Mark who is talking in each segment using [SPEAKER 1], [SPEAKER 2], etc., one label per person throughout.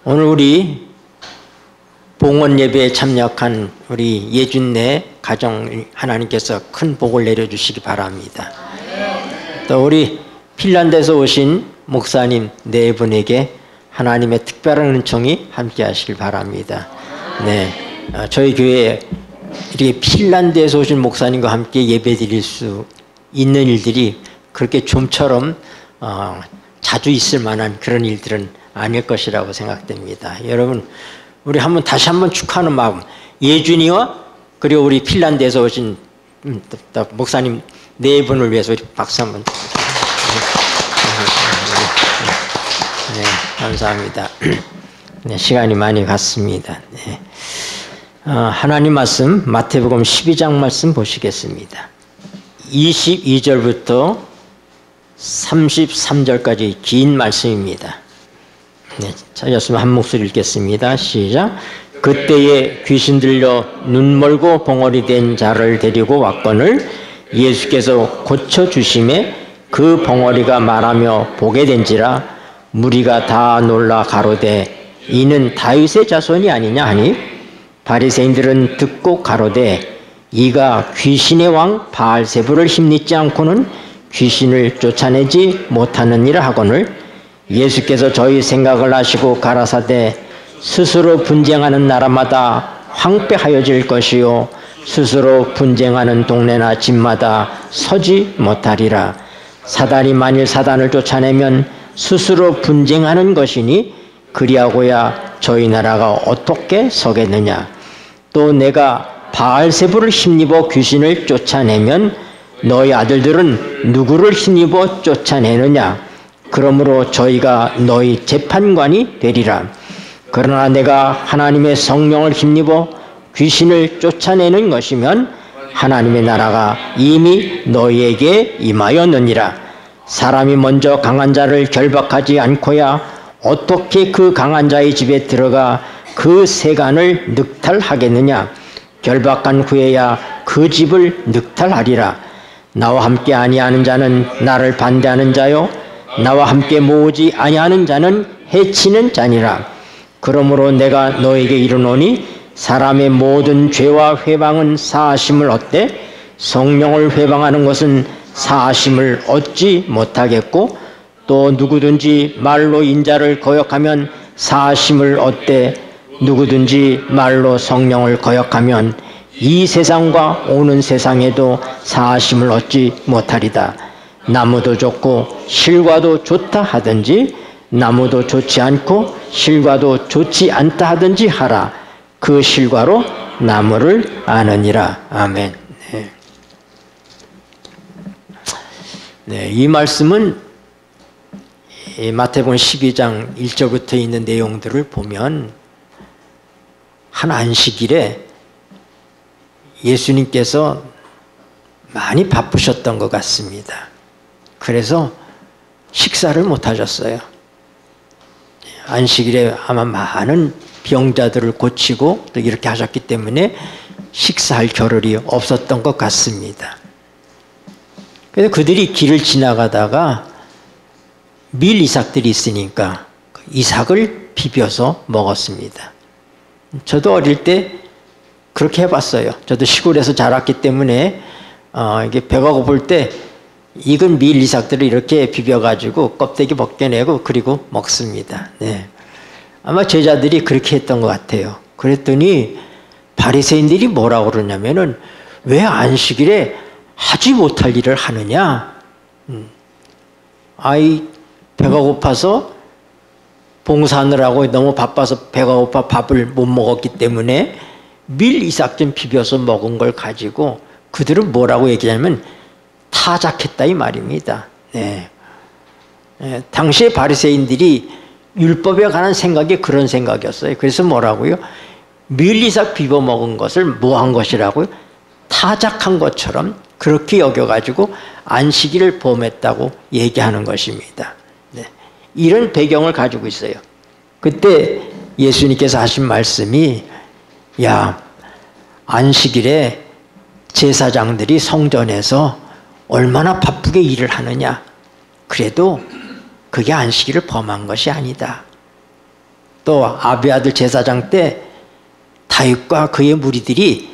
[SPEAKER 1] 오늘 우리 봉헌 예배에 참여한 우리 예준네 가정 하나님께서 큰 복을 내려주시기 바랍니다. 또 우리 핀란드에서 오신 목사님 네 분에게 하나님의 특별한 은총이 함께 하시길 바랍니다. 네, 저희 교회에 이렇게 핀란드에서 오신 목사님과 함께 예배 드릴 수 있는 일들이 그렇게 좀처럼 자주 있을 만한 그런 일들은 아닐 것이라고 생각됩니다. 여러분, 우리 다시 한번 축하하는 마음, 예준이와 그리고 우리 핀란드에서 오신 목사님 네 분을 위해서 우리 박수 한번. 네, 감사합니다. 네, 시간이 많이 갔습니다. 네. 하나님 말씀 마태복음 12장 말씀 보시겠습니다. 22절부터 33절까지 긴 말씀입니다. 네, 찾았으면 한 목소리 읽겠습니다. 시작. 그때에 귀신 들려 눈 멀고 봉어리 된 자를 데리고 왔거늘 예수께서 고쳐주심에 그 봉어리가 말하며 보게 된지라 무리가 다 놀라 가로되 이는 다윗의 자손이 아니냐 하니 바리새인들은 듣고 가로되 이가 귀신의 왕 바알세불을 힘입지 않고는 귀신을 쫓아내지 못하느니라 하거늘 예수께서 저희 생각을 아시고 가라사대 스스로 분쟁하는 나라마다 황폐하여질 것이요 스스로 분쟁하는 동네나 집마다 서지 못하리라. 사단이 만일 사단을 쫓아내면 스스로 분쟁하는 것이니 그리하고야 저희 나라가 어떻게 서겠느냐. 또 내가 바알세불을 힘입어 귀신을 쫓아내면 너희 아들들은 누구를 힘입어 쫓아내느냐. 그러므로 저희가 너희 재판관이 되리라. 그러나 내가 하나님의 성령을 힘입어 귀신을 쫓아내는 것이면 하나님의 나라가 이미 너희에게 임하였느니라. 사람이 먼저 강한 자를 결박하지 않고야 어떻게 그 강한 자의 집에 들어가 그 세간을 늑탈하겠느냐. 결박한 후에야 그 집을 늑탈하리라. 나와 함께 아니하는 자는 나를 반대하는 자요 나와 함께 모으지 아니하는 자는 해치는 자니라. 그러므로 내가 너에게 이르노니 사람의 모든 죄와 회방은 사하심을 얻되 성령을 회방하는 것은 사하심을 얻지 못하겠고 또 누구든지 말로 인자를 거역하면 사하심을 얻되 누구든지 말로 성령을 거역하면 이 세상과 오는 세상에도 사하심을 얻지 못하리다. 나무도 좋고 실과도 좋다 하든지 나무도 좋지 않고 실과도 좋지 않다 하든지 하라. 그 실과로 나무를 아느니라. 아멘. 네. 네, 이 말씀은 마태복음 12장 1절부터 있는 내용들을 보면 한 안식일에 예수님께서 많이 바쁘셨던 것 같습니다. 그래서 식사를 못 하셨어요. 안식일에 아마 많은 병자들을 고치고 또 이렇게 하셨기 때문에 식사할 겨를이 없었던 것 같습니다. 그래서 그들이 길을 지나가다가 밀 이삭들이 있으니까 이삭을 비벼서 먹었습니다. 저도 어릴 때 그렇게 해봤어요. 저도 시골에서 자랐기 때문에 이게 배가 고플 때 익은 밀 이삭들을 이렇게 비벼가지고 껍데기 벗겨내고 그리고 먹습니다. 네. 아마 제자들이 그렇게 했던 것 같아요. 그랬더니 바리새인들이 뭐라고 그러냐면은 왜 안식일에 하지 못할 일을 하느냐? 배가 고파서 봉사하느라고 너무 바빠서 배가 고파 밥을 못 먹었기 때문에 밀 이삭 좀 비벼서 먹은 걸 가지고 그들은 뭐라고 얘기하냐면 타작했다 이 말입니다. 네. 네, 당시에 바리새인들이 율법에 관한 생각이 그런 생각이었어요. 그래서 뭐라고요? 밀 이삭 비벼 먹은 것을 뭐 한 것이라고요? 타작한 것처럼 그렇게 여겨가지고 안식일을 범했다고 얘기하는 것입니다. 네. 이런 배경을 가지고 있어요. 그때 예수님께서 하신 말씀이 야, 안식일에 제사장들이 성전에서 얼마나 바쁘게 일을 하느냐. 그래도 그게 안식일을 범한 것이 아니다. 또 아비아들 제사장 때 다윗과 그의 무리들이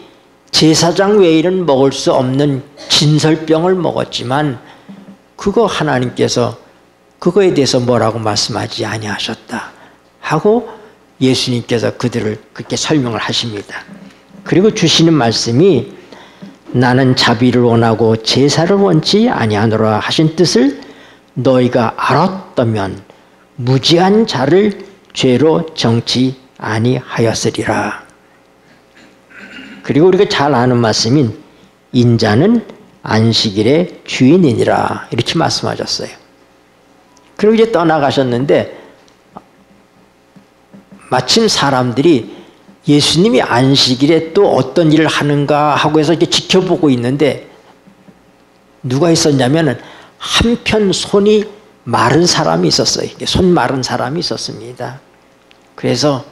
[SPEAKER 1] 제사장 외에는 먹을 수 없는 진설병을 먹었지만 그거 하나님께서 그거에 대해서 뭐라고 말씀하지 아니하셨다 하고 예수님께서 그들을 그렇게 설명을 하십니다. 그리고 주시는 말씀이 나는 자비를 원하고 제사를 원치 아니하노라 하신 뜻을 너희가 알았다면 무지한 자를 죄로 정치 아니하였으리라. 그리고 우리가 잘 아는 말씀인 인자는 안식일의 주인이니라 이렇게 말씀하셨어요. 그리고 이제 떠나가셨는데 마침 사람들이 예수님이 안식일에 또 어떤 일을 하는가 하고 해서 이렇게 지켜보고 있는데 누가 있었냐면은 한편 손이 마른 사람이 있었어요. 손 마른 사람이 있었습니다. 그래서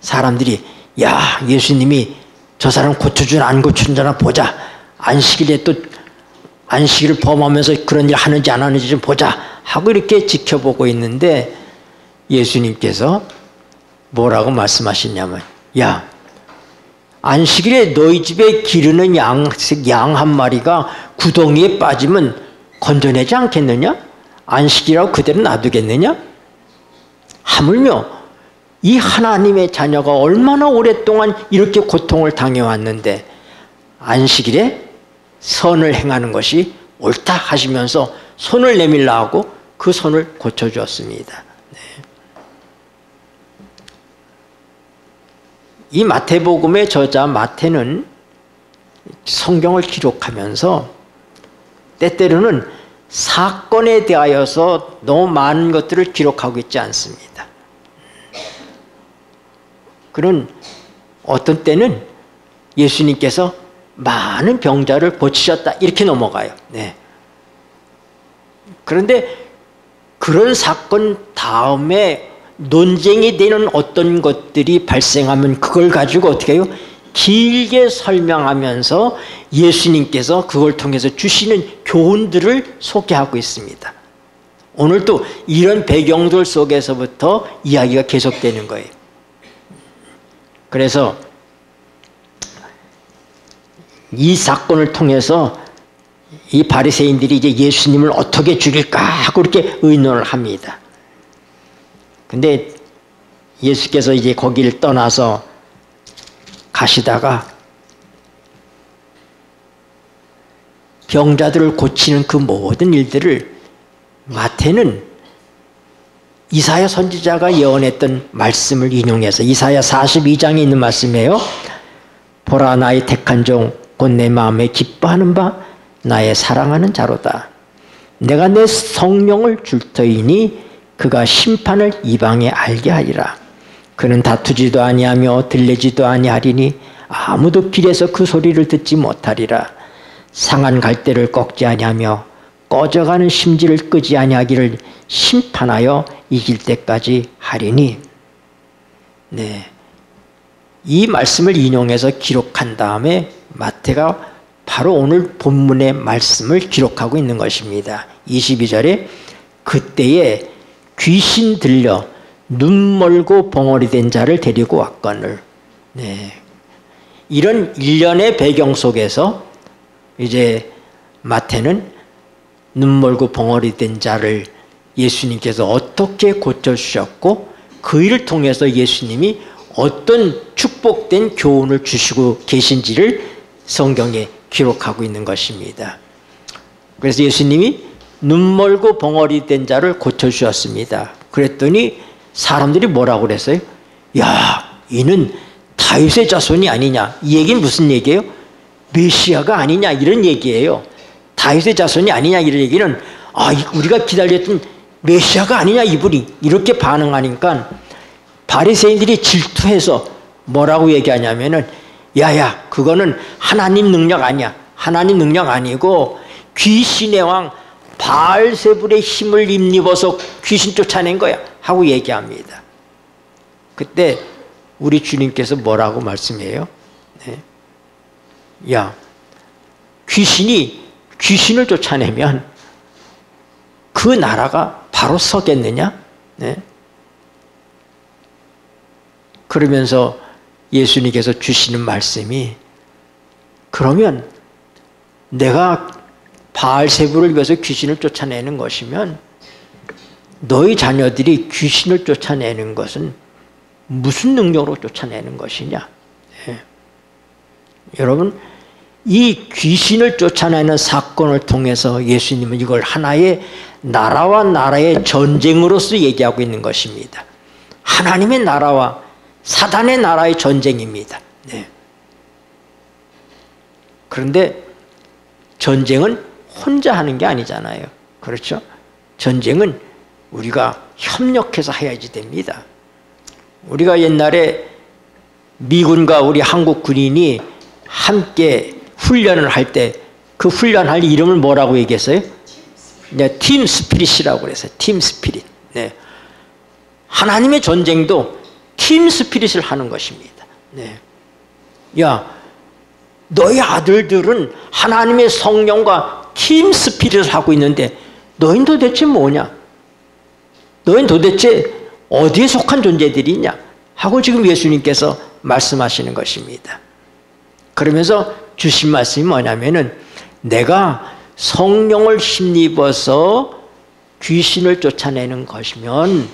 [SPEAKER 1] 사람들이 야 예수님이 저 사람 고쳐주나 안 고쳐주나 보자. 안식일에 또 안식일을 범하면서 그런 일 하는지 안 하는지 좀 보자 하고 이렇게 지켜보고 있는데 예수님께서 뭐라고 말씀하시냐면 야 안식일에 너희 집에 기르는 양 한 마리가 구덩이에 빠지면 건져내지 않겠느냐? 안식이라고 그대로 놔두겠느냐? 하물며 이 하나님의 자녀가 얼마나 오랫동안 이렇게 고통을 당해왔는데 안식일에 선을 행하는 것이 옳다 하시면서 손을 내밀라 하고 그 손을 고쳐주었습니다. 네. 이 마태복음의 저자 마태는 성경을 기록하면서 때때로는 사건에 대하여서 너무 많은 것들을 기록하고 있지 않습니다. 그런 어떤 때는 예수님께서 많은 병자를 고치셨다 이렇게 넘어가요. 네. 그런데 그런 사건 다음에 논쟁이 되는 어떤 것들이 발생하면 그걸 가지고 어떻게 해요? 길게 설명하면서 예수님께서 그걸 통해서 주시는 교훈들을 소개하고 있습니다. 오늘도 이런 배경들 속에서부터 이야기가 계속되는 거예요. 그래서 이 사건을 통해서 이 바리새인들이 이제 예수님을 어떻게 죽일까 하고 이렇게 의논을 합니다. 근데 예수께서 이제 거기를 떠나서 가시다가 병자들을 고치는 그 모든 일들을 마태는 이사야 선지자가 예언했던 말씀을 인용해서 이사야 42장에 있는 말씀이에요. 보라 나의 택한 종 곧 내 마음에 기뻐하는 바 나의 사랑하는 자로다. 내가 내 성령을 줄 터이니 그가 심판을 이방에 알게 하리라. 그는 다투지도 아니하며 들리지도 아니하리니 아무도 길에서 그 소리를 듣지 못하리라. 상한 갈대를 꺾지 아니하며 꺼져가는 심지를 끄지 아니하기를 심판하여 이길 때까지 하리니. 네, 이 말씀을 인용해서 기록한 다음에 마태가 바로 오늘 본문의 말씀을 기록하고 있는 것입니다. 22절에 그때에 귀신 들려 눈 멀고 벙어리 된 자를 데리고 왔거늘. 네, 이런 일련의 배경 속에서 이제 마태는 눈 멀고 벙어리 된 자를 예수님께서 어떻게 고쳐주셨고 그 일을 통해서 예수님이 어떤 축복된 교훈을 주시고 계신지를 성경에 기록하고 있는 것입니다. 그래서 예수님이 눈 멀고 벙어리 된 자를 고쳐주셨습니다. 그랬더니 사람들이 뭐라고 그랬어요? 야, 이는 다윗의 자손이 아니냐. 이 얘기는 무슨 얘기예요? 메시아가 아니냐 이런 얘기예요. 다윗의 자손이 아니냐 이런 얘기는 우리가 기다렸던 메시아가 아니냐 이분이 이렇게 반응하니까 바리새인들이 질투해서 뭐라고 얘기하냐면은 야야 그거는 하나님 능력 아니야. 하나님 능력 아니고 귀신의 왕 바알세불의 힘을 힘입어서 귀신 쫓아낸 거야 하고 얘기합니다. 그때 우리 주님께서 뭐라고 말씀해요? 네. 야, 귀신이 귀신을 쫓아내면 그 나라가 바로 서겠느냐? 네. 그러면서 예수님께서 주시는 말씀이, 그러면 내가 바알세불을 위해서 귀신을 쫓아내는 것이면 너희 자녀들이 귀신을 쫓아내는 것은 무슨 능력으로 쫓아내는 것이냐. 네. 여러분, 이 귀신을 쫓아내는 사건을 통해서 예수님은 이걸 하나의 나라와 나라의 전쟁으로서 얘기하고 있는 것입니다. 하나님의 나라와 사단의 나라의 전쟁입니다. 네. 그런데 전쟁은 혼자 하는 게 아니잖아요. 그렇죠? 전쟁은 우리가 협력해서 해야지 됩니다. 우리가 옛날에 미군과 우리 한국 군인이 함께 훈련을 할 때 그 훈련할 이름을 뭐라고 얘기했어요? 네, 팀 스피릿이라고 그랬어요. 팀 스피릿. 네. 하나님의 전쟁도 팀 스피릿을 하는 것입니다. 네. 야, 너희 아들들은 하나님의 성령과 팀 스피릿을 하고 있는데 너희는 도대체 뭐냐? 너희는 도대체 어디에 속한 존재들이냐? 하고 지금 예수님께서 말씀하시는 것입니다. 그러면서 주신 말씀이 뭐냐면은, 내가 성령을 힘입어서 귀신을 쫓아내는 것이면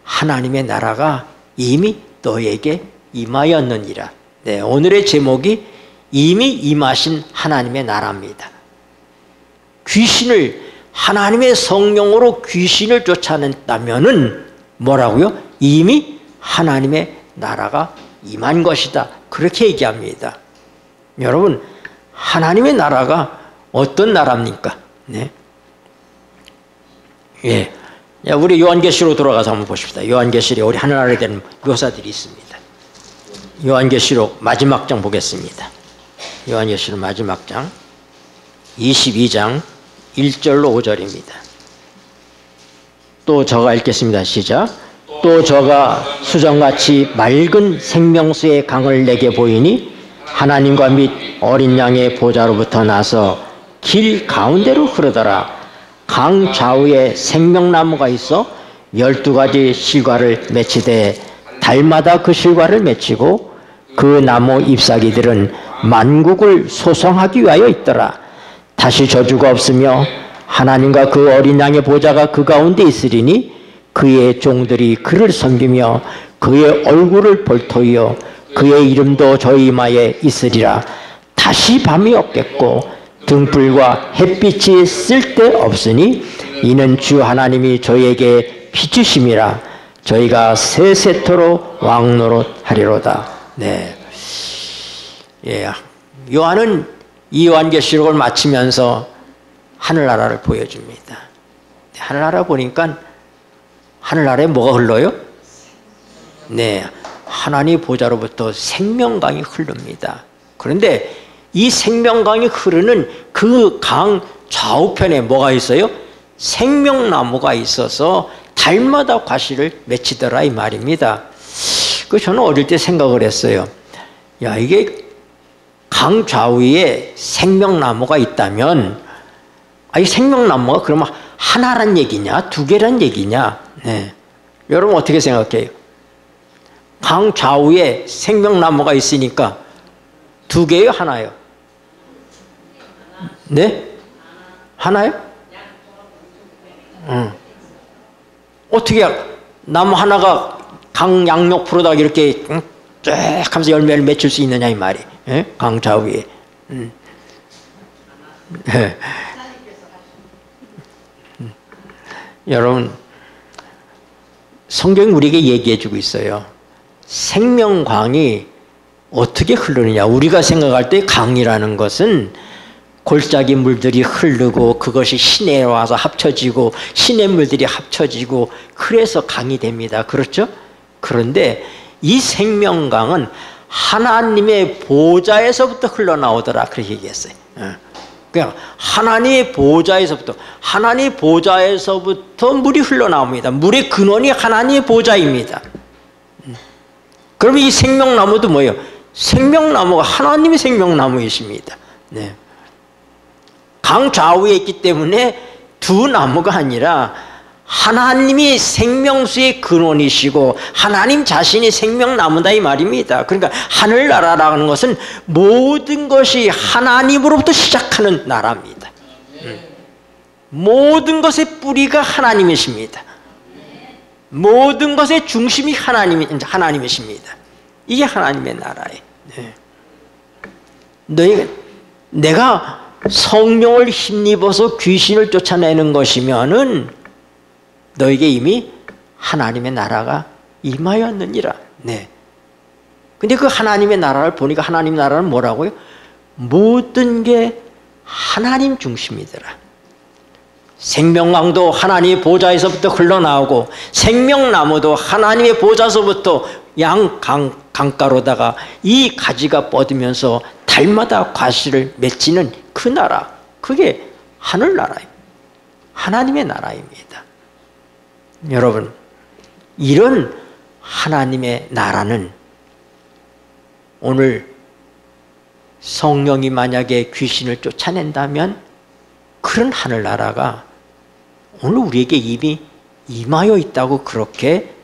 [SPEAKER 1] 하나님의 나라가 이미 너에게 임하였느니라. 네, 오늘의 제목이 이미 임하신 하나님의 나라입니다. 귀신을, 하나님의 성령으로 귀신을 쫓아낸다면은 뭐라고요? 이미 하나님의 나라가 임한 것이다. 그렇게 얘기합니다. 여러분, 하나님의 나라가 어떤 나라입니까? 네. 예. 우리 요한계시로 돌아가서 한번 보십시다. 요한계시에 우리 하늘나라에 대한 묘사들이 있습니다. 요한계시록 마지막 장 보겠습니다. 요한계시록 마지막 장 22장 1절로 5절입니다. 또 저가 읽겠습니다. 시작. 또 저가 수정같이 맑은 생명수의 강을 내게 보이니 하나님과 및 어린 양의 보좌로부터 나서 길 가운데로 흐르더라. 강 좌우에 생명나무가 있어 12가지 실과를 맺히되 달마다 그 실과를 맺히고 그 나무 잎사귀들은 만국을 소성하기 위하여 있더라. 다시 저주가 없으며 하나님과 그 어린 양의 보좌가 그 가운데 있으리니 그의 종들이 그를 섬기며 그의 얼굴을 볼 터이요 그의 이름도 저희 이마에 있으리라. 다시 밤이 없겠고 등불과 햇빛이 쓸데없으니 이는 주 하나님이 저희에게 비추심이라. 저희가 세세토록 왕노릇하리로다. 네. 예. 요한은 이 요한계시록을 마치면서 하늘나라를 보여줍니다. 하늘나라 보니까 하늘나라에 뭐가 흘러요? 네. 하나님 보좌로부터 생명강이 흐릅니다. 그런데 이 생명강이 흐르는 그 강 좌우편에 뭐가 있어요? 생명나무가 있어서 달마다 과실을 맺히더라 이 말입니다. 저는 어릴 때 생각을 했어요. 야, 이게 강 좌우에 생명나무가 있다면, 이 생명나무가 그러면 하나란 얘기냐, 두 개란 얘기냐? 네. 여러분 어떻게 생각해요? 강 좌우에 생명나무가 있으니까 두 개요, 하나요? 네? 하나요? 어떻게 나무 하나가 강 양옆으로다가 이렇게 쫙 하면서 열매를 맺힐 수 있느냐 이 말이. 예? 강 좌우에. 여러분, 성경이 우리에게 얘기해주고 있어요. 생명광이 어떻게 흐르느냐. 우리가 생각할 때 강이라는 것은 골짜기 물들이 흐르고 그것이 시내에 와서 합쳐지고 시냇물들이 합쳐지고 그래서 강이 됩니다. 그렇죠? 그런데 이 생명강은 하나님의 보좌에서부터 흘러나오더라. 그렇게 얘기했어요. 그냥 하나님의 보좌에서부터 물이 흘러나옵니다. 물의 근원이 하나님의 보좌입니다. 그러면 이 생명나무도 뭐예요? 생명나무가 하나님의 생명나무이십니다. 네. 강 좌우에 있기 때문에 두 나무가 아니라 하나님이 생명수의 근원이시고 하나님 자신이 생명나무다 이 말입니다. 그러니까 하늘나라라는 것은 모든 것이 하나님으로부터 시작하는 나라입니다. 모든 것의 뿌리가 하나님이십니다. 모든 것의 중심이 하나님이십니다. 이게 하나님의 나라예요. 내가 성령을 힘입어서 귀신을 쫓아내는 것이면은 너에게 이미 하나님의 나라가 임하였느니라. 네. 근데 그 하나님의 나라를 보니까 하나님의 나라는 뭐라고요? 모든 게 하나님 중심이더라. 생명강도 하나님의 보좌에서부터 흘러나오고 생명나무도 하나님의 보좌에서부터 강가로다가 이 가지가 뻗으면서 달마다 과실을 맺히는 그 나라, 그게 하늘나라예요. 하나님의 나라입니다. 여러분, 이런 하나님의 나라는 오늘 성령이 만약에 귀신을 쫓아낸다면 그런 하늘나라가 오늘 우리에게 이미 임하여 있다고 그렇게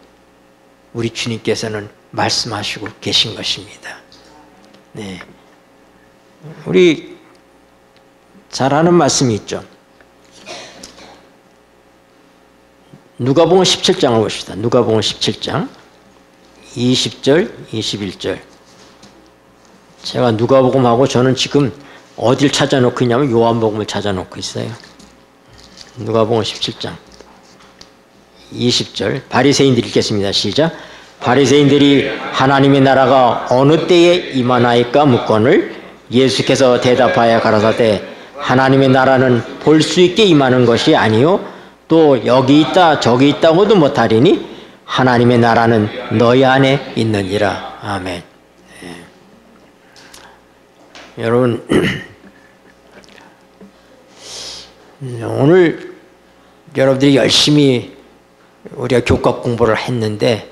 [SPEAKER 1] 우리 주님께서는 말씀하시고 계신 것입니다. 네. 우리 잘 아는 말씀이 있죠. 누가복음 17장을 봅시다. 누가복음 17장 20절, 21절. 제가 누가복음하고 저는 지금 어딜 찾아놓고 있냐면 요한복음을 찾아놓고 있어요. 누가복음 17장 20절. 바리새인들이 읽겠습니다. 시작. 바리새인들이 하나님의 나라가 어느 때에 임하나이까 묻거늘 예수께서 대답하여 가라사대 하나님의 나라는 볼 수 있게 임하는 것이 아니요 또 여기 있다 저기 있다고도 못하리니 하나님의 나라는 너희 안에 있느니라. 아멘. 네. 여러분 오늘 여러분들이 열심히 우리가 교과 공부를 했는데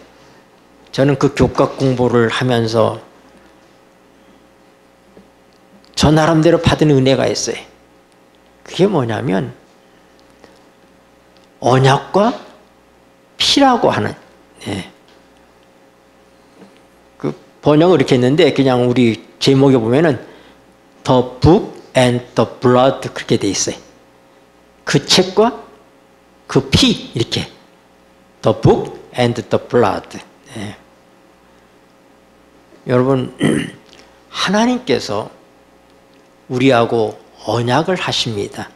[SPEAKER 1] 저는 그 교과 공부를 하면서 저 나름대로 받은 은혜가 있어요. 그게 뭐냐면 언약과 피라고 하는, 네. 그 번역을 이렇게 했는데 그냥 우리 제목에 보면은 The Book and the Blood 그렇게 돼 있어요. 그 책과 그 피 이렇게 The Book and the Blood. 네. 여러분 하나님께서 우리하고 언약을 하십니다.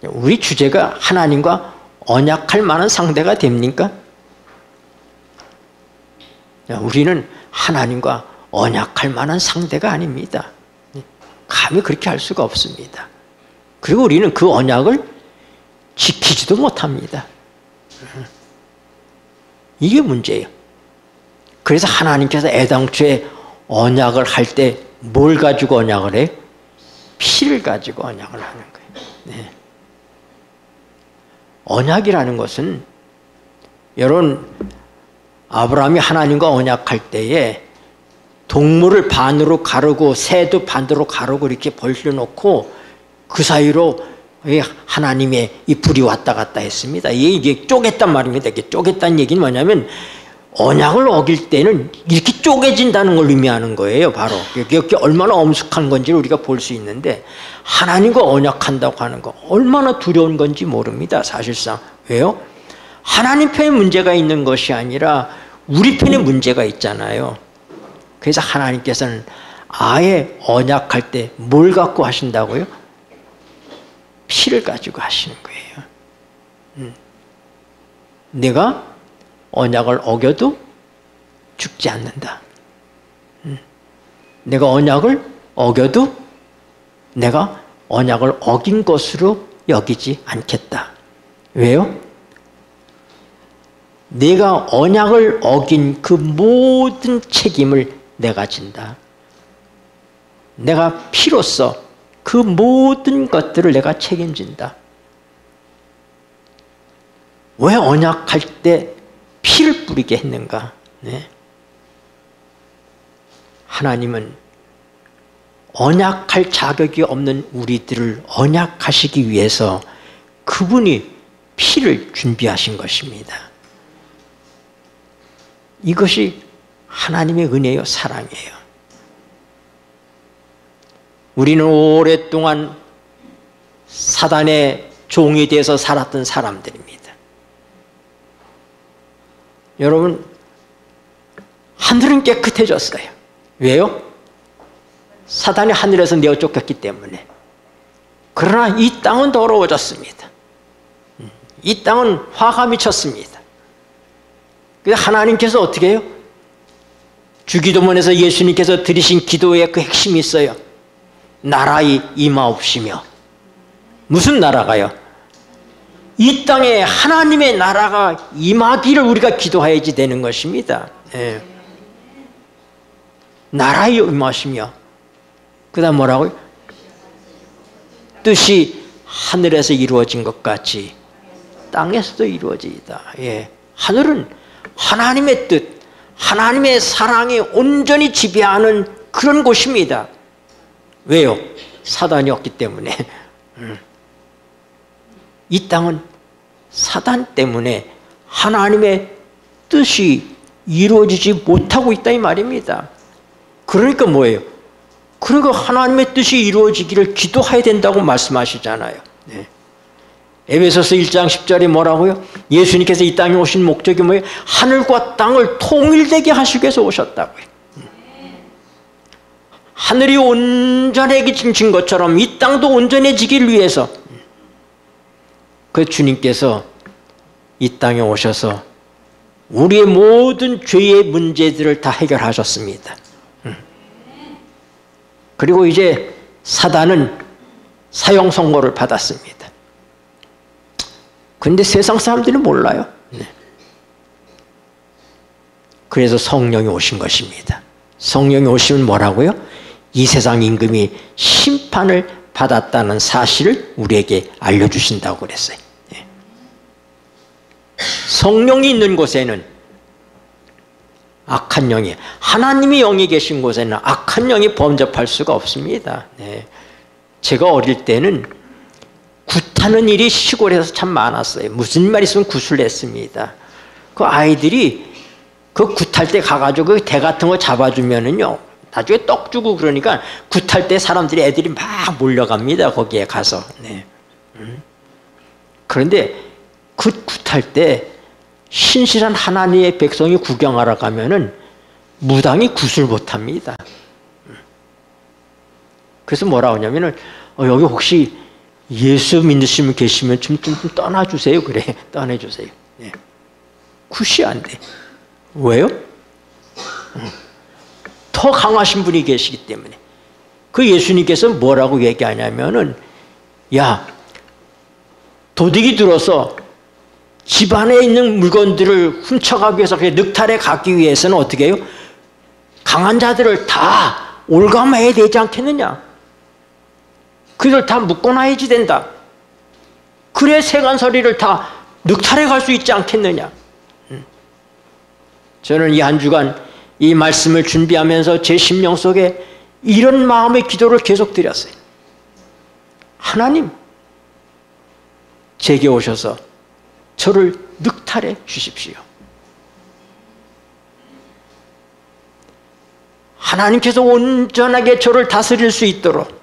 [SPEAKER 1] 우리 주제가 하나님과 언약할 만한 상대가 됩니까? 우리는 하나님과 언약할 만한 상대가 아닙니다. 감히 그렇게 할 수가 없습니다. 그리고 우리는 그 언약을 지키지도 못합니다. 이게 문제예요. 그래서 하나님께서 애당초에 언약을 할 때 뭘 가지고 언약을 해요? 피를 가지고 언약을 하는 거예요. 네. 언약이라는 것은 여러분 아브라함이 하나님과 언약할 때에 동물을 반으로 가르고 새도 반으로 가르고 이렇게 벌려놓고 그 사이로 하나님의 이 불이 왔다 갔다 했습니다. 이게 쪼갰단 말입니다. 이게 쪼갰다는 얘기는 뭐냐면 언약을 어길 때는 이렇게 쪼개진다는 걸 의미하는 거예요. 바로 이게 얼마나 엄숙한 건지를 우리가 볼 수 있는데 하나님과 언약한다고 하는 거 얼마나 두려운 건지 모릅니다. 사실상. 왜요? 하나님 편에 문제가 있는 것이 아니라 우리 편에 문제가 있잖아요. 그래서 하나님께서는 아예 언약할 때 뭘 갖고 하신다고요? 피를 가지고 하시는 거예요. 내가 언약을 어겨도 죽지 않는다. 내가 언약을 어겨도 내가 언약을 어긴 것으로 여기지 않겠다. 왜요? 내가 언약을 어긴 그 모든 책임을 내가 진다. 내가 피로써 그 모든 것들을 내가 책임진다. 왜 언약할 때 피를 뿌리게 했는가? 네. 하나님은 언약할 자격이 없는 우리들을 언약하시기 위해서 그분이 피를 준비하신 것입니다. 이것이 하나님의 은혜요, 사랑이에요. 우리는 오랫동안 사단의 종이 돼서 살았던 사람들입니다. 여러분, 하늘은 깨끗해졌어요. 왜요? 사단이 하늘에서 내어 쫓겼기 때문에. 그러나 이 땅은 더러워졌습니다. 이 땅은 화가 미쳤습니다. 그래서 하나님께서 어떻게 해요? 주기도문에서 예수님께서 드리신 기도의 그 핵심이 있어요. 나라의 임하옵시며. 무슨 나라가요? 이 땅에 하나님의 나라가 임하기를 우리가 기도해야지 되는 것입니다. 예. 나라의 임하시며. 그 다음 뭐라고요? 뜻이 하늘에서 이루어진 것 같이 땅에서도 이루어지이다. 예. 하늘은 하나님의 뜻, 하나님의 사랑이 온전히 지배하는 그런 곳입니다. 왜요? 사단이 없기 때문에. 이 땅은 사단 때문에 하나님의 뜻이 이루어지지 못하고 있다 이 말입니다. 그러니까 뭐예요? 그러니까 하나님의 뜻이 이루어지기를 기도해야 된다고 말씀하시잖아요. 네. 에베소서 1장 10절에 뭐라고요? 예수님께서 이 땅에 오신 목적이 뭐예요? 하늘과 땅을 통일되게 하시기 위해서 오셨다고요. 하늘이 온전해진 것처럼 이 땅도 온전해지길 위해서 그 주님께서 이 땅에 오셔서 우리의 모든 죄의 문제들을 다 해결하셨습니다. 그리고 이제 사단은 사형 선고를 받았습니다. 그런데 세상 사람들은 몰라요. 그래서 성령이 오신 것입니다. 성령이 오시면 뭐라고요? 이 세상 임금이 심판을 받았다는 사실을 우리에게 알려주신다고 그랬어요. 성령이 있는 곳에는 악한 영이, 하나님이 영이 계신 곳에는 악한 영이 범접할 수가 없습니다. 제가 어릴 때는 굿하는 일이 시골에서 참 많았어요. 무슨 말 있으면 굿을 냈습니다. 그 아이들이 그 굿할 때 가가지고 그 대 같은 거 잡아주면은요, 나중에 떡 주고 그러니까 굿할 때 사람들이 애들이 막 몰려갑니다. 거기에 가서. 그런데 굿할 때 신실한 하나님의 백성이 구경하러 가면은 무당이 굿을 못합니다. 그래서 뭐라고 하냐면은 여기 혹시 예수 믿으시는 분 계시면 좀 떠나주세요. 그래, 떠내주세요. 굿이 안 돼. 왜요? 더 강하신 분이 계시기 때문에. 그 예수님께서 뭐라고 얘기하냐면은, 야, 도둑이 들어서 집 안에 있는 물건들을 훔쳐가기 위해서, 늑탈에 가기 위해서는 어떻게 해요? 강한 자들을 다 올감해야 되지 않겠느냐? 그들 다 묶어놔야지 된다. 그래 세간서리를 다 늑탈해 갈 수 있지 않겠느냐? 저는 이 한 주간 이 말씀을 준비하면서 제 심령 속에 이런 마음의 기도를 계속 드렸어요. 하나님, 제게 오셔서 저를 늑탈해 주십시오. 하나님께서 온전하게 저를 다스릴 수 있도록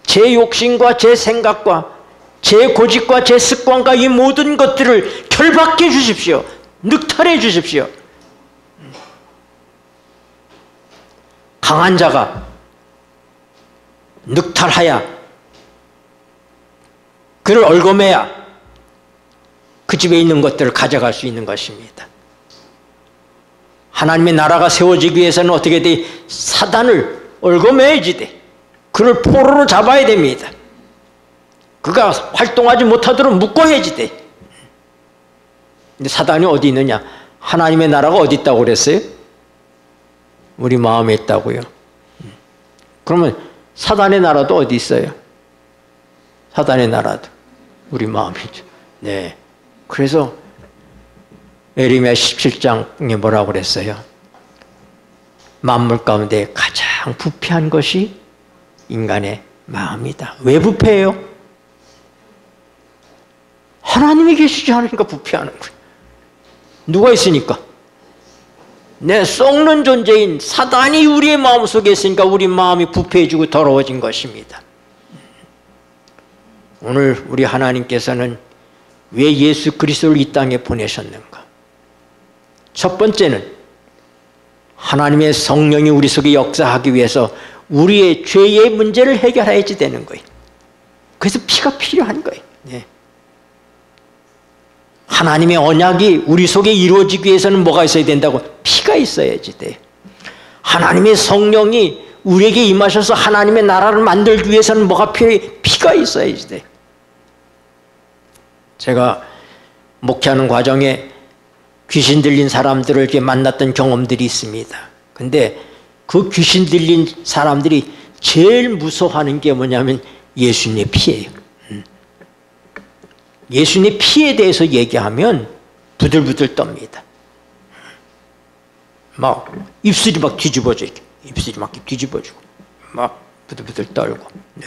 [SPEAKER 1] 제 욕심과 제 생각과 제 고집과 제 습관과 이 모든 것들을 결박해 주십시오. 늑탈해 주십시오. 강한 자가 늑탈하야, 그를 얽어매야 그 집에 있는 것들을 가져갈 수 있는 것입니다. 하나님의 나라가 세워지기 위해서는 어떻게 돼? 사단을 얽어매야지 돼. 그를 포로로 잡아야 됩니다. 그가 활동하지 못하도록 묶어야지 돼. 근데 사단이 어디 있느냐? 하나님의 나라가 어디 있다고 그랬어요? 우리 마음에 있다고요. 그러면 사단의 나라도 어디 있어요? 사단의 나라도 우리 마음이죠. 네. 그래서 에레미야 17장에 뭐라고 그랬어요? 만물 가운데 가장 부패한 것이 인간의 마음이다. 왜 부패해요? 하나님이 계시지 않으니까 부패하는 거예요. 누가 있으니까? 내 썩는 존재인 사단이 우리의 마음속에 있으니까 우리 마음이 부패해지고 더러워진 것입니다. 오늘 우리 하나님께서는 왜 예수 그리스도를 이 땅에 보내셨는가? 첫 번째는 하나님의 성령이 우리 속에 역사하기 위해서 우리의 죄의 문제를 해결해야지 되는 거예요. 그래서 피가 필요한 거예요. 네. 하나님의 언약이 우리 속에 이루어지기 위해서는 뭐가 있어야 된다고? 피가 있어야지 돼. 하나님의 성령이 우리에게 임하셔서 하나님의 나라를 만들기 위해서는 뭐가 필요해? 피가 있어야지 돼. 제가 목회하는 과정에 귀신 들린 사람들을 이렇게 만났던 경험들이 있습니다. 근데 그 귀신 들린 사람들이 제일 무서워하는 게 뭐냐면 예수님의 피예요. 예수님의 피에 대해서 얘기하면 부들부들 떱니다. 막 입술이 막 뒤집어져 이렇게. 입술이 막 뒤집어지고 막 부들부들 떨고. 네.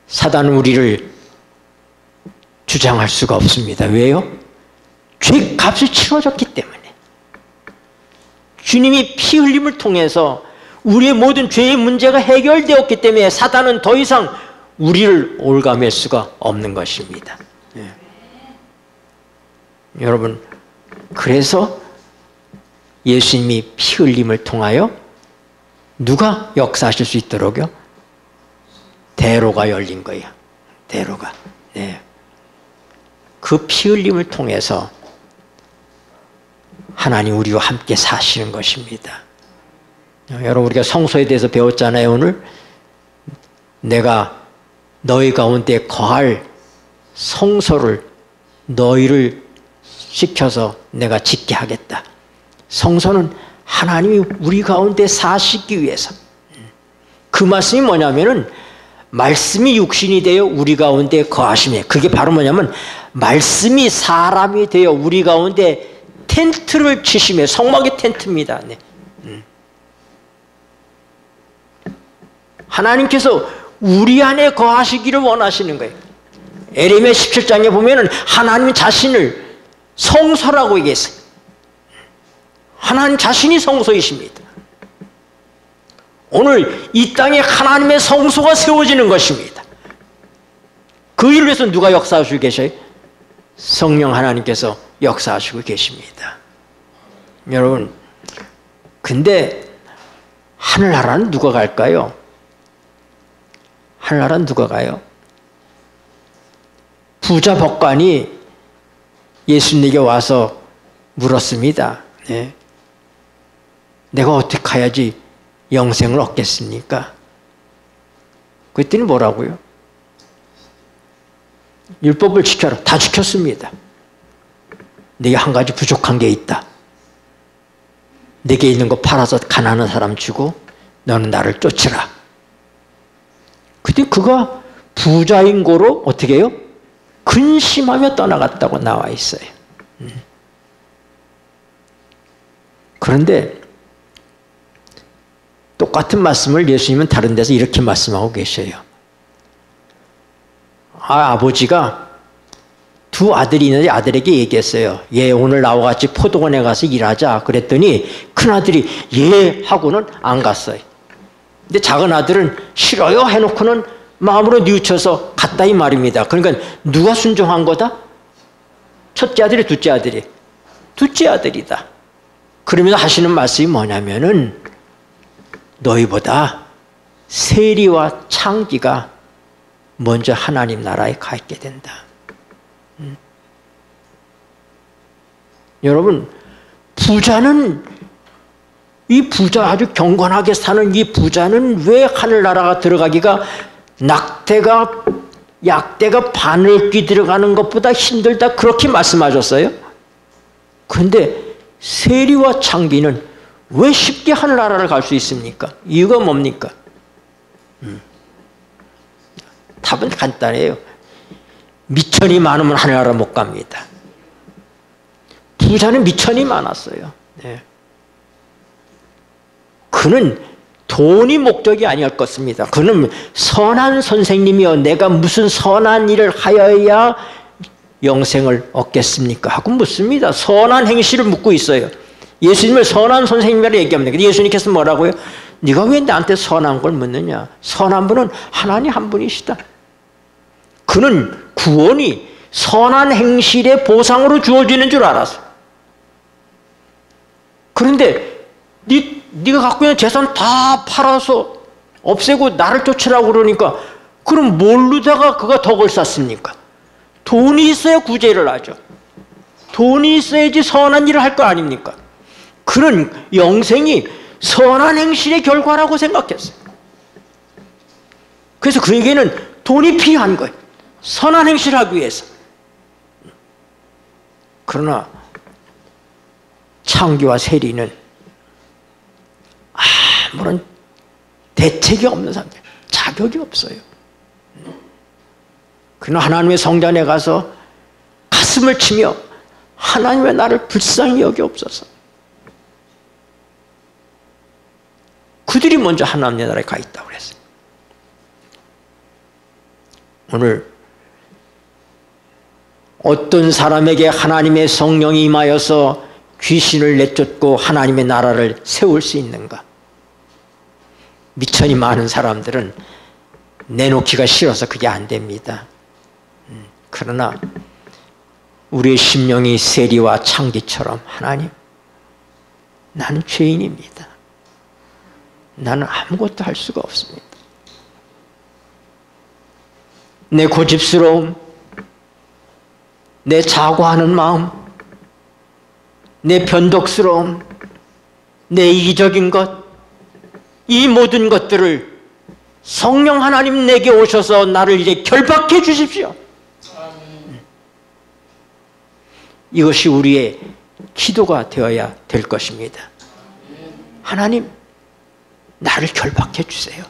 [SPEAKER 1] 사단은 우리를 주장할 수가 없습니다. 왜요? 죄값을 치러졌기 때문에. 주님이 피 흘림을 통해서 우리의 모든 죄의 문제가 해결되었기 때문에 사단은 더 이상 우리를 올가맬 수가 없는 것입니다. 네. 여러분, 그래서 예수님이 피 흘림을 통하여 누가 역사하실 수 있도록요? 대로가 열린 거예요. 대로가. 네. 그 피 흘림을 통해서 하나님 우리와 함께 사시는 것입니다. 여러분, 우리가 성소에 대해서 배웠잖아요. 오늘 내가 너희 가운데 거할 성소를 너희를 시켜서 내가 짓게 하겠다. 성소는 하나님이 우리 가운데 사시기 위해서. 그 말씀이 뭐냐면은 말씀이 육신이 되어 우리 가운데 거하시며, 그게 바로 뭐냐면 말씀이 사람이 되어 우리 가운데 텐트를 치시며, 성막의 텐트입니다. 네. 하나님께서 우리 안에 거하시기를 원하시는 거예요. 에레미야 17장에 보면은 하나님 자신을 성소라고 얘기했어요. 하나님 자신이 성소이십니다. 오늘 이 땅에 하나님의 성소가 세워지는 것입니다. 그 일을 위해서 누가 역사하시고 계셔요? 성령 하나님께서 역사하시고 계십니다. 여러분, 근데 하늘나라는 누가 갈까요? 하늘나라는 누가 가요? 부자 법관이 예수님에게 와서 물었습니다. 네. 내가 어떻게 해야지 영생을 얻겠습니까? 그랬더니 뭐라고요? 율법을 지켜라. 다 지켰습니다. 내게 한 가지 부족한 게 있다. 내게 있는 거 팔아서 가난한 사람 주고 너는 나를 쫓으라. 그때 그가 부자인 고로 어떻게 해요? 근심하며 떠나갔다고 나와 있어요. 그런데 똑같은 말씀을 예수님은 다른 데서 이렇게 말씀하고 계셔요. 아버지가 두 아들이 있는데 아들에게 얘기했어요. 얘 오늘 나와 같이 포도원에 가서 일하자. 그랬더니 큰아들이 예 하고는 안 갔어요. 근데 작은 아들은 싫어요 해놓고는 마음으로 뉘우쳐서 갔다 이 말입니다. 그러니까 누가 순종한 거다? 첫째 아들이, 둘째 아들이? 둘째 아들이다. 그러면서 하시는 말씀이 뭐냐면은 너희보다 세리와 창기가 먼저 하나님 나라에 가 있게 된다. 여러분, 부자는, 이 부자, 아주 경건하게 사는 이 부자는 왜 하늘나라가 들어가기가 약대가 바늘귀 들어가는 것보다 힘들다, 그렇게 말씀하셨어요? 그런데 세리와 창기는 왜 쉽게 하늘나라를 갈 수 있습니까? 이유가 뭡니까? 답은 간단해요. 미천이 많으면 하늘나라 못 갑니다. 부자는 미천이 많았어요. 네. 그는 돈이 목적이 아니었 것입니다. 그는 선한 선생님이여 내가 무슨 선한 일을 하여야 영생을 얻겠습니까? 하고 묻습니다. 선한 행실을 묻고 있어요. 예수님을 선한 선생님이라고 얘기합니다. 예수님께서 뭐라고요? 네가 왜 나한테 선한 걸 묻느냐? 선한 분은 하나님 한 분이시다. 그는 구원이 선한 행실의 보상으로 주어지는 줄 알았어. 그런데 네가 갖고 있는 재산 다 팔아서 없애고 나를 쫓으라고 그러니까 그럼 뭘로다가 그가 덕을 쌓습니까? 돈이 있어야 구제를 하죠. 돈이 있어야지 선한 일을 할 거 아닙니까? 그는 영생이 선한 행실의 결과라고 생각했어요. 그래서 그에게는 돈이 필요한 거예요. 선한 행실을 하기 위해서. 그러나 창기와 세리는 아무런 대책이 없는 사람들, 자격이 없어요. 그는 하나님의 성전에 가서 가슴을 치며 하나님 왜 나를 불쌍히 여기옵소서. 그들이 먼저 하나님의 나라에 가 있다고 그랬어요. 오늘 어떤 사람에게 하나님의 성령이 임하여서 귀신을 내쫓고 하나님의 나라를 세울 수 있는가? 미천이 많은 사람들은 내놓기가 싫어서 그게 안 됩니다. 그러나 우리의 심령이 세리와 창기처럼 하나님, 나는 죄인입니다. 나는 아무것도 할 수가 없습니다. 내 고집스러움, 내 자고하는 마음, 내 변덕스러움, 내 이기적인 것, 이 모든 것들을 성령 하나님 내게 오셔서 나를 이제 결박해 주십시오. 이것이 우리의 기도가 되어야 될 것입니다. 하나님, 나를 결박해 주세요.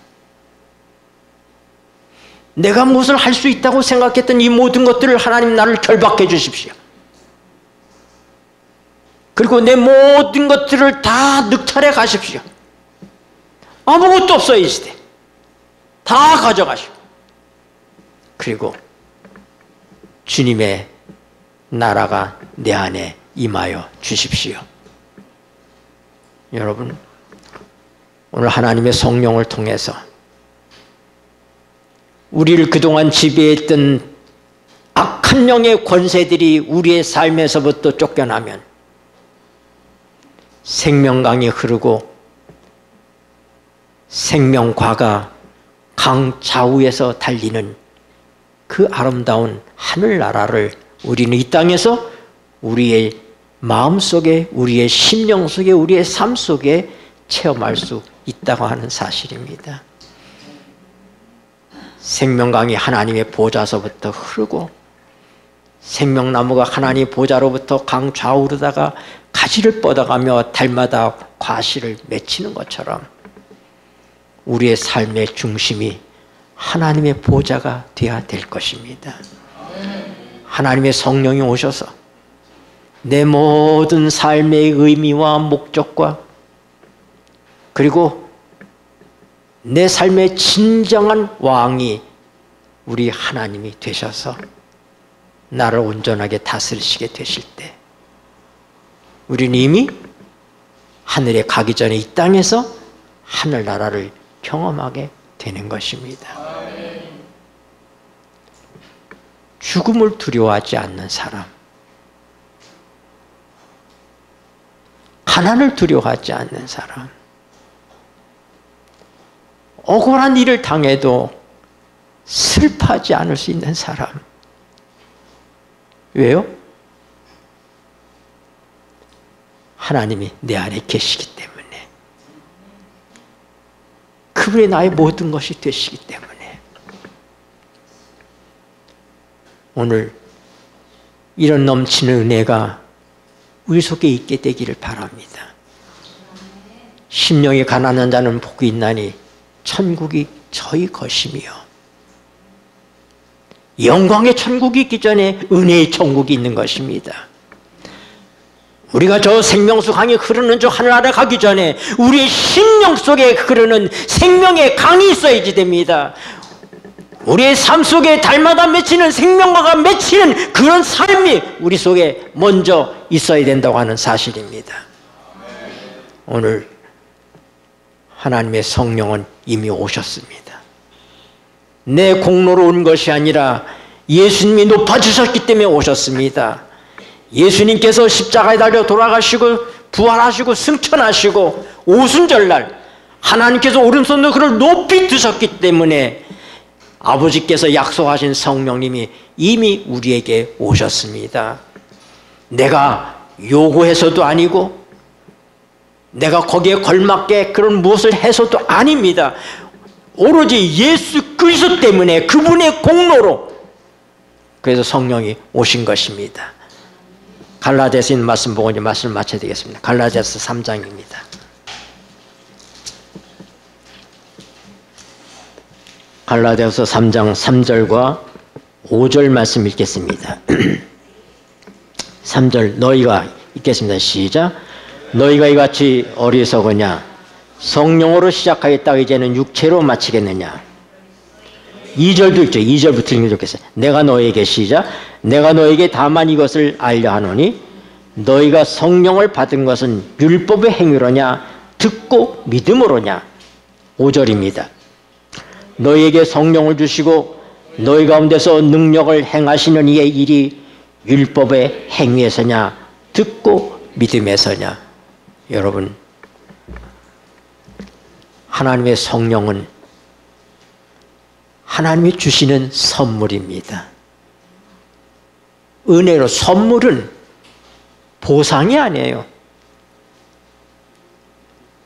[SPEAKER 1] 내가 무엇을 할 수 있다고 생각했던 이 모든 것들을 하나님 나를 결박해 주십시오. 그리고 내 모든 것들을 다 늑탈해 가십시오. 아무것도 없어요, 이 시대. 다 가져가시고. 그리고 주님의 나라가 내 안에 임하여 주십시오. 여러분, 오늘 하나님의 성령을 통해서 우리를 그동안 지배했던 악한 영의 권세들이 우리의 삶에서부터 쫓겨나면 생명강이 흐르고 생명과가 강 좌우에서 달리는 그 아름다운 하늘나라를 우리는 이 땅에서 우리의 마음속에, 우리의 심령 속에, 우리의 삶 속에 체험할 수 있다고 하는 사실입니다. 생명강이 하나님의 보좌서부터 흐르고 생명나무가 하나님의 보좌로부터 강 좌우로다가 가지를 뻗어가며 달마다 과실을 맺히는 것처럼 우리의 삶의 중심이 하나님의 보좌가 되어야 될 것입니다. 하나님의 성령이 오셔서 내 모든 삶의 의미와 목적과 그리고 내 삶의 진정한 왕이 우리 하나님이 되셔서 나를 온전하게 다스리시게 되실 때 우리는 이미 하늘에 가기 전에 이 땅에서 하늘나라를 경험하게 되는 것입니다. 죽음을 두려워하지 않는 사람, 가난을 두려워하지 않는 사람, 억울한 일을 당해도 슬퍼하지 않을 수 있는 사람. 왜요? 하나님이 내 안에 계시기 때문에, 그분이 나의 모든 것이 되시기 때문에. 오늘 이런 넘치는 은혜가 우리 속에 있게 되기를 바랍니다. 심령이 가난한 자는 복이 있나니 천국이 저희 것이며, 영광의 천국이 있기 전에 은혜의 천국이 있는 것입니다. 우리가 저 생명수 강이 흐르는 저 하늘 아래 가기 전에 우리의 심령 속에 흐르는 생명의 강이 있어야지 됩니다. 우리의 삶 속에 달마다 맺히는 생명과가 맺히는 그런 삶이 우리 속에 먼저 있어야 된다고 하는 사실입니다. 오늘 하나님의 성령은 이미 오셨습니다. 내 공로로 온 것이 아니라 예수님이 높아지셨기 때문에 오셨습니다. 예수님께서 십자가에 달려 돌아가시고 부활하시고 승천하시고 오순절날 하나님께서 오른손으로 그를 높이 드셨기 때문에 아버지께서 약속하신 성령님이 이미 우리에게 오셨습니다. 내가 요구해서도 아니고 내가 거기에 걸맞게 그런 무엇을 해서도 아닙니다. 오로지 예수 그리스도 때문에 그분의 공로로 그래서 성령이 오신 것입니다. 갈라디아서 있는 말씀 보고 이제 말씀을 마쳐야 되겠습니다. 갈라디아서 3장입니다. 갈라디아서 3장 3절과 5절 말씀 읽겠습니다. 3절 너희가 읽겠습니다. 시작. 너희가 이같이 어리석으냐 성령으로 시작하였다가 이제는 육체로 마치겠느냐. 2절도 있죠. 2절부터 읽으면 좋겠어요. 내가 너에게 시작. 내가 너에게 다만 이것을 알려 하노니 너희가 성령을 받은 것은 율법의 행위로냐 듣고 믿음으로냐. 5절입니다. 너희에게 성령을 주시고 너희 가운데서 능력을 행하시는 이의 일이 율법의 행위에서냐 듣고 믿음에서냐. 여러분, 하나님의 성령은 하나님이 주시는 선물입니다. 은혜로 선물은 보상이 아니에요.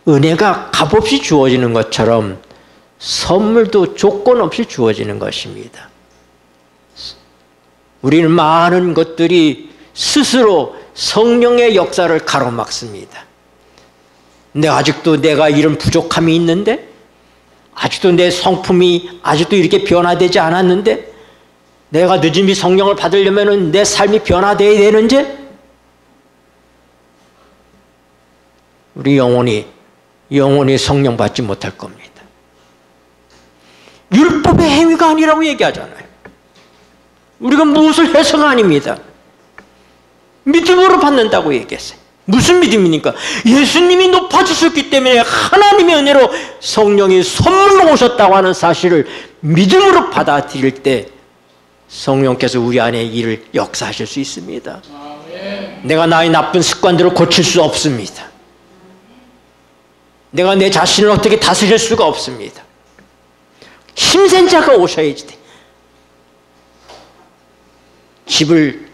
[SPEAKER 1] 은혜가 값없이 주어지는 것처럼 선물도 조건 없이 주어지는 것입니다. 우리는 많은 것들이 스스로 성령의 역사를 가로막습니다. 근데 아직도 내가 이런 부족함이 있는데, 아직도 내 성품이 아직도 이렇게 변화되지 않았는데, 내가 늦은이 성령을 받으려면 내 삶이 변화되어야 되는지, 우리 영원히 성령 받지 못할 겁니다. 율법의 행위가 아니라고 얘기하잖아요. 우리가 무엇을 해서가 아닙니다. 믿음으로 받는다고 얘기했어요. 무슨 믿음입니까? 예수님이 높아지셨기 때문에 하나님의 은혜로 성령이 선물로 오셨다고 하는 사실을 믿음으로 받아들일 때 성령께서 우리 안에 일을 역사하실 수 있습니다. 내가 나의 나쁜 습관들을 고칠 수 없습니다. 내가 내 자신을 어떻게 다스릴 수가 없습니다. 힘센 자가 오셔야지 돼. 집을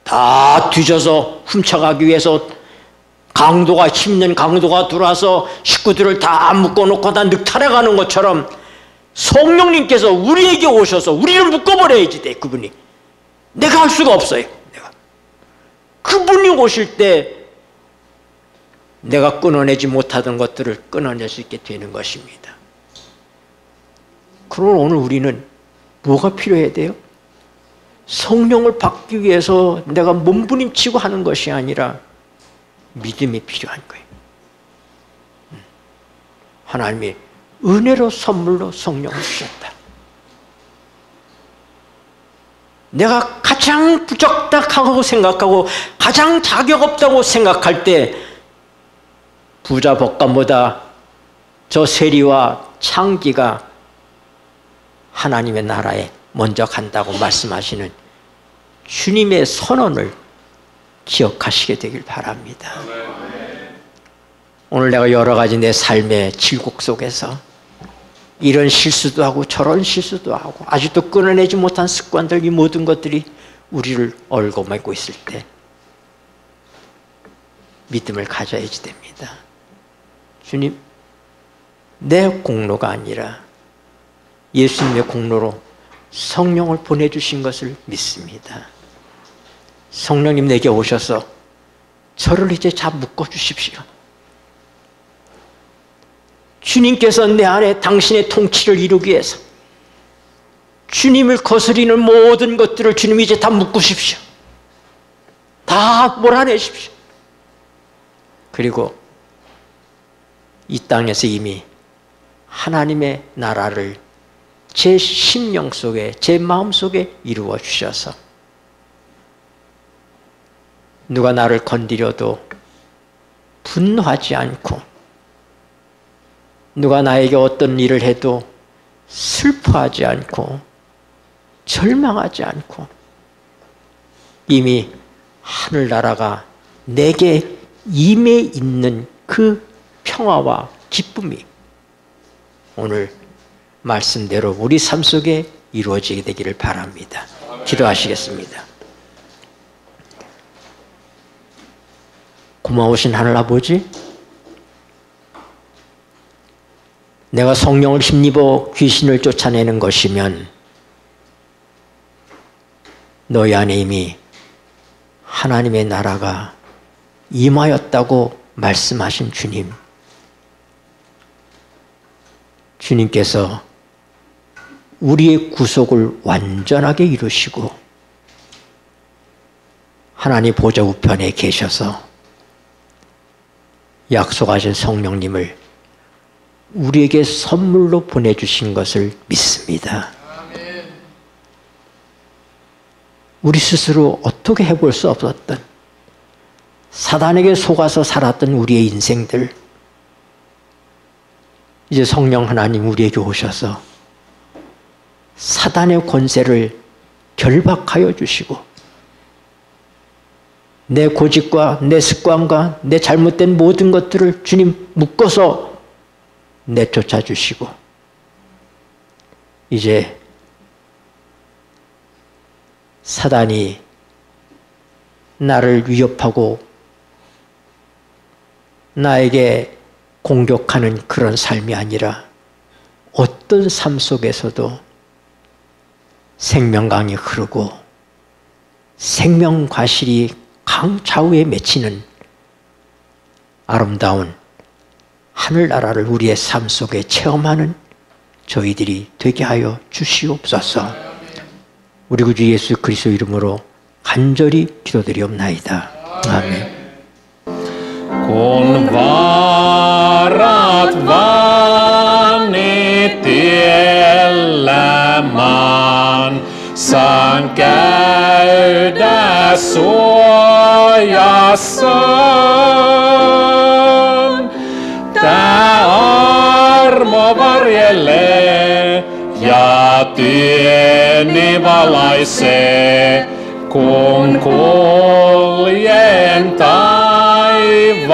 [SPEAKER 1] 다 뒤져서 훔쳐가기 위해서 힘있는 강도가 들어와서 식구들을 다 묶어놓고 다 늑탈해가는 것처럼 성령님께서 우리에게 오셔서 우리를 묶어버려야지 돼. 그분이. 내가 할 수가 없어요. 그분이 오실 때 내가 끊어내지 못하던 것들을 끊어낼 수 있게 되는 것입니다. 그러나 오늘 우리는 뭐가 필요해야 돼요? 성령을 받기 위해서 내가 몸부림치고 하는 것이 아니라 믿음이 필요한 거예요. 하나님이 은혜로 선물로 성령을 주셨다. 내가 가장 부적당하고 생각하고 가장 자격 없다고 생각할 때 부자 복감보다 저 세리와 창기가 하나님의 나라에 먼저 간다고 말씀하시는 주님의 선언을 기억하시게 되길 바랍니다. 오늘 내가 여러 가지 내 삶의 질곡 속에서 이런 실수도 하고 저런 실수도 하고 아직도 끊어내지 못한 습관들, 이 모든 것들이 우리를 얽어매고 있을 때 믿음을 가져야지 됩니다. 주님, 내 공로가 아니라 예수님의 공로로 성령을 보내주신 것을 믿습니다. 성령님 내게 오셔서 저를 이제 잘 묶어주십시오. 주님께서 내 안에 당신의 통치를 이루기 위해서 주님을 거스리는 모든 것들을 주님이 이제 다 묶으십시오. 다 몰아내십시오. 그리고 이 땅에서 이미 하나님의 나라를 제 심령 속에, 제 마음 속에 이루어 주셔서 누가 나를 건드려도 분노하지 않고, 누가 나에게 어떤 일을 해도 슬퍼하지 않고 절망하지 않고, 이미 하늘나라가 내게 임해 있는 그 평화와 기쁨이 오늘 말씀대로 우리 삶 속에 이루어지게 되기를 바랍니다. 기도하시겠습니다. 고마우신 하늘아버지, 내가 성령을 힘입어 귀신을 쫓아내는 것이면 너희 안에 이미 하나님의 나라가 임하였다고 말씀하신 주님, 주님께서 우리의 구속을 완전하게 이루시고 하나님 보좌 우편에 계셔서 약속하신 성령님을 우리에게 선물로 보내주신 것을 믿습니다. 우리 스스로 어떻게 해볼 수 없었던, 사단에게 속아서 살았던 우리의 인생들, 이제 성령 하나님 우리에게 오셔서 사단의 권세를 결박하여 주시고 내 고집과 내 습관과 내 잘못된 모든 것들을 주님 묶어서 내쫓아 주시고, 이제 사단이 나를 위협하고 나에게 공격하는 그런 삶이 아니라 어떤 삶 속에서도 생명강이 흐르고 생명과실이 강 좌우에 맺히는 아름다운 하늘나라를 우리의 삶 속에 체험하는 저희들이 되게 하여 주시옵소서. 우리 구주 예수 그리스도 이름으로 간절히 기도드리옵나이다. 아멘.
[SPEAKER 2] Kun vaarat vanitiellä maan, saan käydä suojassa. Tää armo varjelee ja tieni valaisee, kun kuljen taivaaseen.